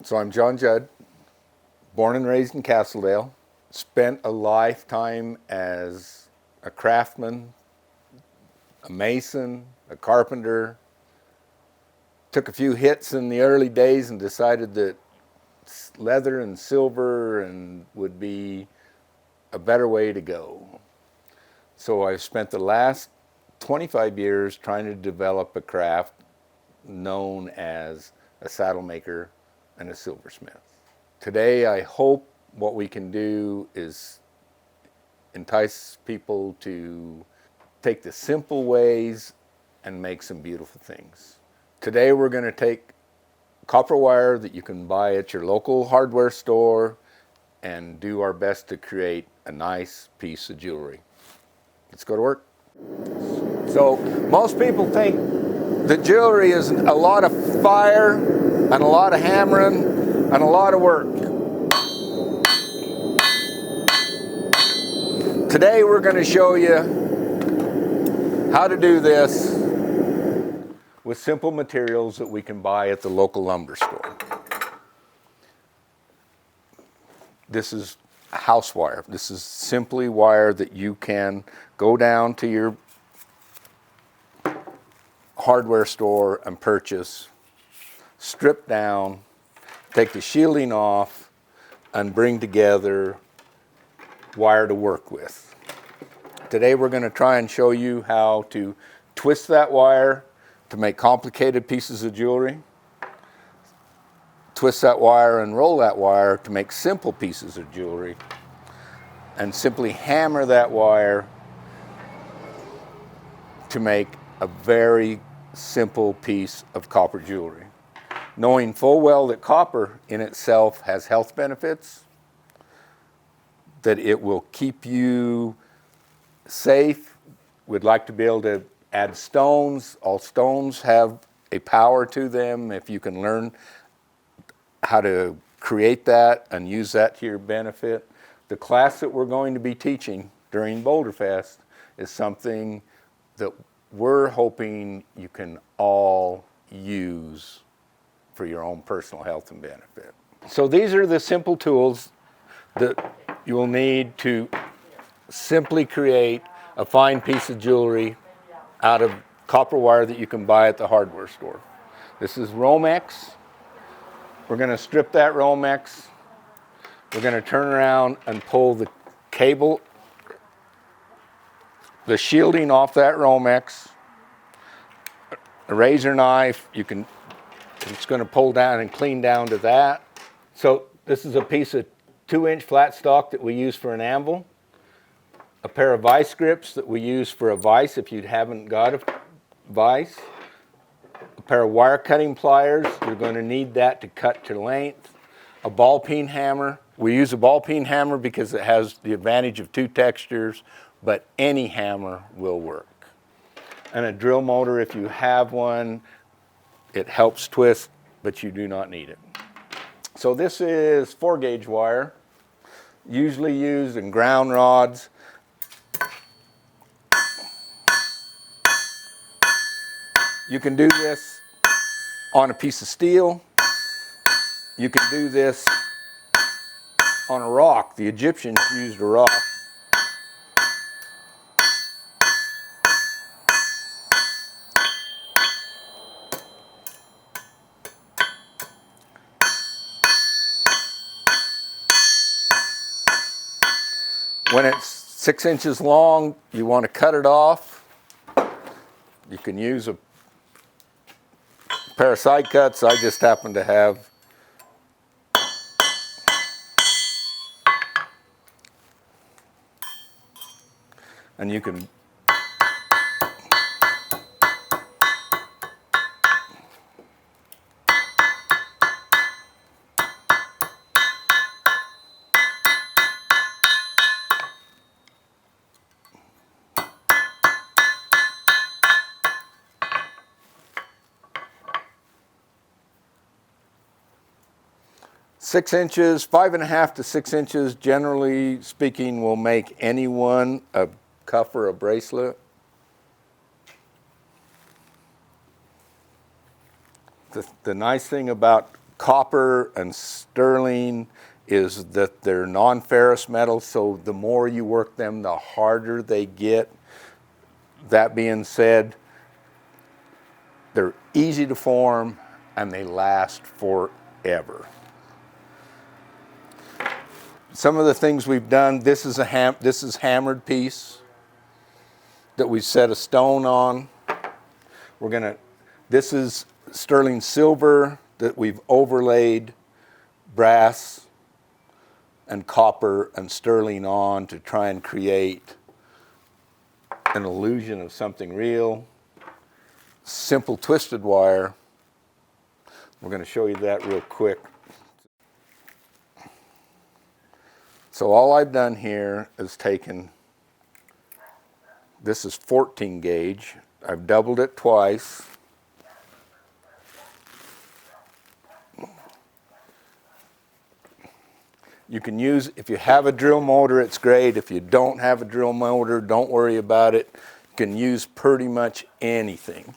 So I'm Jon Judd, born and raised in Castledale. Spent a lifetime as a craftsman, a mason, a carpenter. Took a few hits in the early days and decided that leather and silver would be a better way to go. So I've spent the last 25 years trying to develop a craft known as a saddle maker and a silversmith. Today I hope what we can do is entice people to take the simple ways and make some beautiful things. Today we're going to take copper wire that you can buy at your local hardware store and do our best to create a nice piece of jewelry. Let's go to work. So most people think that jewelry is a lot of fire and a lot of hammering and a lot of work. Today we're going to show you how to do this with simple materials that we can buy at the local lumber store. This is house wire. This is simply wire that you can go down to your hardware store and purchase, strip down, take the shielding off, and bring together wire to work with. Today we're going to try and show you how to twist that wire to make complicated pieces of jewelry, twist that wire and roll that wire to make simple pieces of jewelry, and simply hammer that wire to make a very simple piece of copper jewelry. Knowing full well that copper in itself has health benefits, that it will keep you safe. We'd like to be able to add stones. All stones have a power to them. If you can learn how to create that and use that to your benefit. The class that we're going to be teaching during Boulder Fest is something that we're hoping you can all use for your own personal health and benefit. So these are the simple tools that you will need to simply create a fine piece of jewelry out of copper wire that you can buy at the hardware store. This is Romex. We're going to strip that Romex. We're going to turn around and pull the cable, the shielding off that Romex. A razor knife, it's going to pull down and clean down to that. So this is a piece of 2-inch flat stock that we use for an anvil. A pair of vice grips that we use for a vise if you haven't got a vise. A pair of wire cutting pliers, you're going to need that to cut to length. A ball peen hammer. We use a ball peen hammer because it has the advantage of 2 textures, but any hammer will work. And a drill motor, if you have one, it helps twist, but you do not need it. So this is 4-gauge wire, usually used in ground rods. You can do this on a piece of steel. You can do this on a rock. The Egyptians used a rock. When it's 6 inches long, you want to cut it off. You can use a pair of side cuts. I just happen to have and you can Six inches, 5.5 to 6 inches, generally speaking, will make anyone a cuff or a bracelet. The nice thing about copper and sterling is that they're non-ferrous metals, so the more you work them, the harder they get. That being said, they're easy to form and they last forever. Some of the things we've done, this is hammered piece that we set a stone on. This is sterling silver that we've overlaid brass and copper and sterling on to try and create an illusion of something real. Simple twisted wire. We're going to show you that real quick. So all I've done here is taken, this is 14 gauge. I've doubled it twice. You can use, if you have a drill motor, it's great. If you don't have a drill motor, don't worry about it. You can use pretty much anything.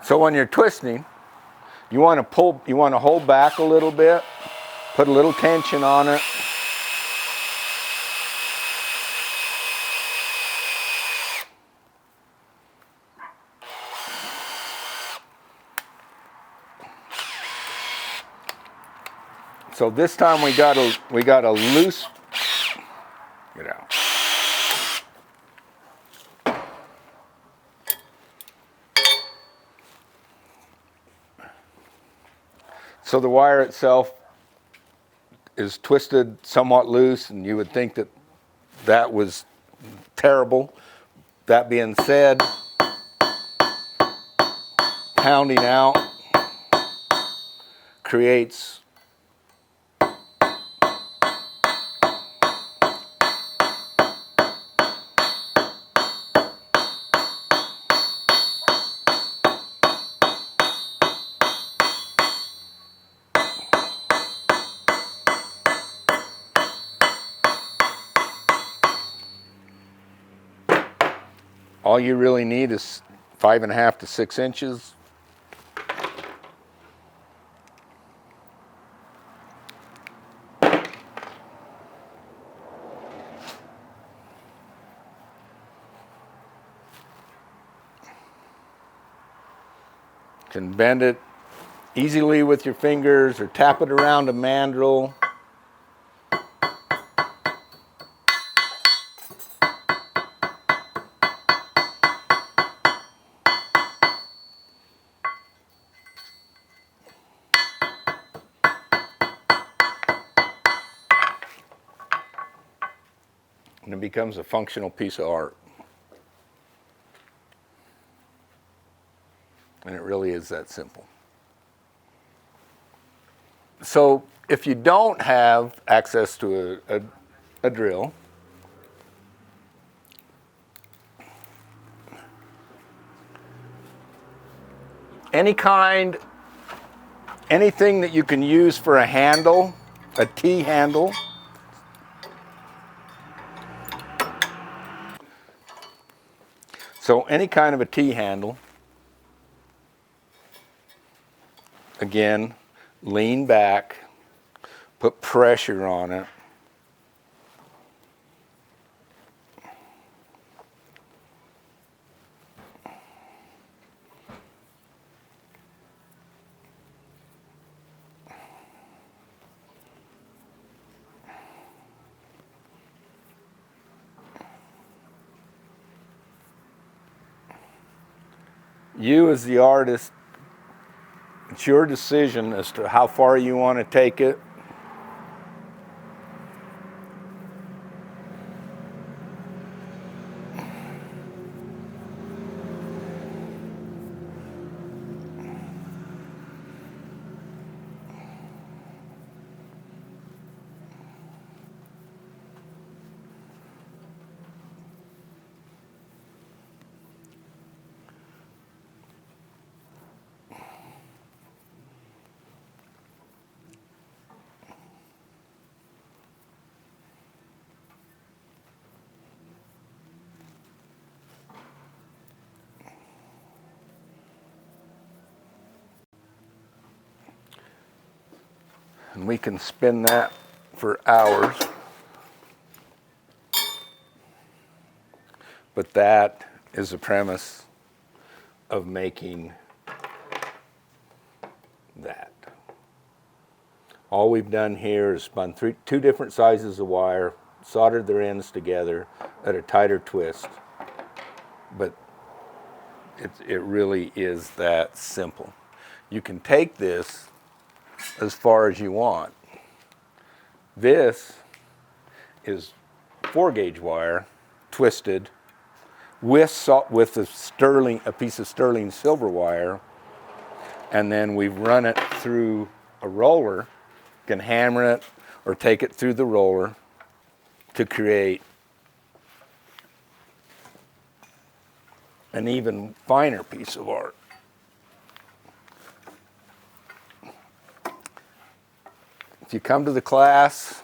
So when you're twisting, you want to hold back a little bit, put a little tension on it. So this time we got a loose, get out. So the wire itself is twisted somewhat loose, and you would think that that was terrible. That being said, pounding out creates all you really need is 5.5 to 6 inches. Can bend it easily with your fingers or tap it around a mandrel. And it becomes a functional piece of art. And it really is that simple. So if you don't have access to a drill, anything that you can use for a handle, a T handle. So any kind of a T handle. Again, lean back, put pressure on it. You as the artist, it's your decision as to how far you want to take it. And we can spin that for hours. But that is the premise of making that. All we've done here is spun two different sizes of wire, soldered their ends together at a tighter twist. But it really is that simple. You can take this as far as you want. This is 4-gauge wire, twisted, with a piece of sterling silver wire, and then we've run it through a roller. You can hammer it or take it through the roller to create an even finer piece of art. If you come to the class,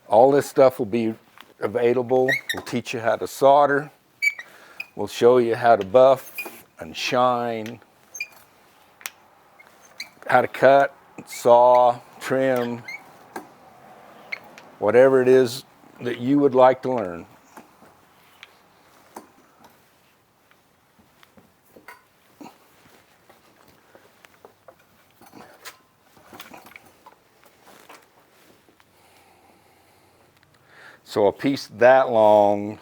all this stuff will be available. We'll teach you how to solder. We'll show you how to buff and shine, how to cut, saw, trim, whatever it is that you would like to learn. So a piece that long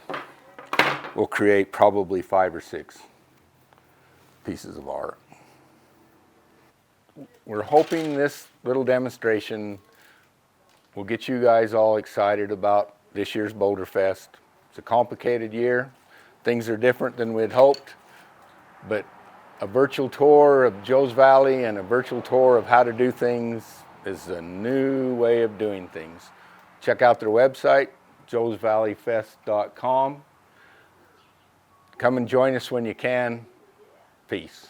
will create probably 5 or 6 pieces of art. We're hoping this little demonstration will get you guys all excited about this year's Boulder Fest. It's a complicated year. Things are different than we'd hoped, but a virtual tour of Joe's Valley and a virtual tour of how to do things is a new way of doing things. Check out their website, joesvalleyfest.com. Come and join us when you can. Peace.